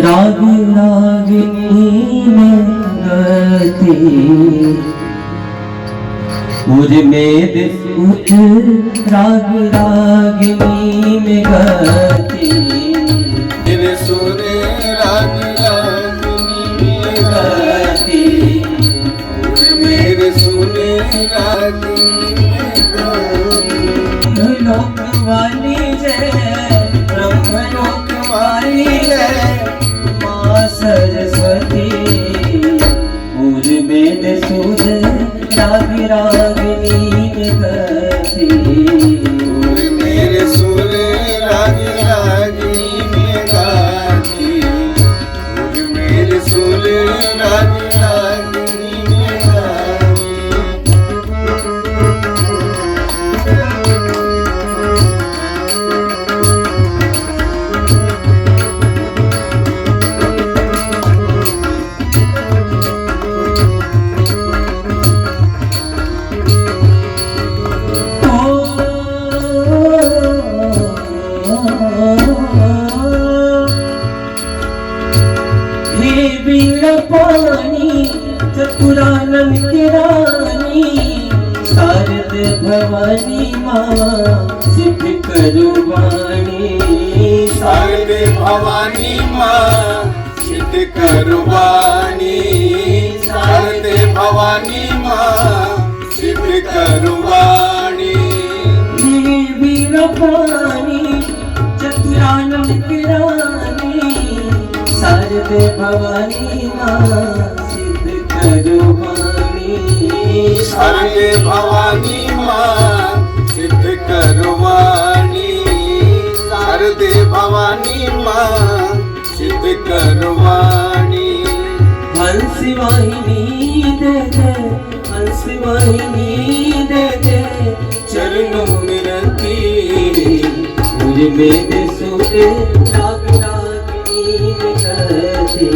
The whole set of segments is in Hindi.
राग रागिनी में गति उर्मेद उठ राग रागिनी में गति मेरे सुरे राग रागिनी में गति मेरे सुरे रागिनी में गति लोक वाली जय ब्रह्म लोक वाली जय माँ सरस्वती उर्मेद सुर राग रागिनी में गति मेरे सुरे राग रागिनी में गति मेरे सुरे राग रागिनी में गति पानी चतुरानन की रानी शारद भवानी माँ सिद्ध करुवाणी शारद भवानी माँ सिद्ध करुवाणी शारद भवानी माँ सिद्ध करुवाणी वीर पानी चतुरानन की रानी शारद भवानी माँ सिद्ध करुवाणी शारद भवानी माँ सिद्ध करुवाणी शारद भवानी माँ सिद्ध करुवाणी हंस वाहिनी दे दे हंस वाहिनी दे दे चरणों में रखी उर्मेद सुर राग रागिनी में गति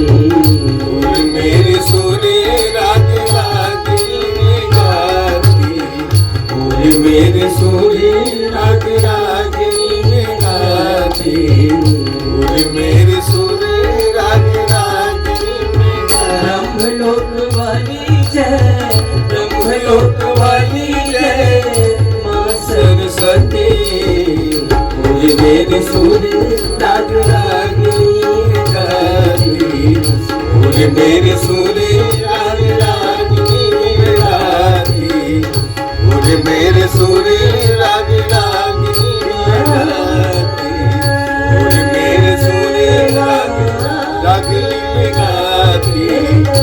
मेरे सुरे राग रागिनी में गति मेरे सुरे राग रागिनी में गति मेरे सुरे राग रागिनी में ब्रह्म लोक वाली जय ब्रह्म लोक वाली जय माँ सरस्वती मेरे सुर राग रागिनी में गति मेरे सुरे राग रागिनी में गति मेरे सुरे राग रागिनी में गति मेरे सुरे राग रागिनी में गति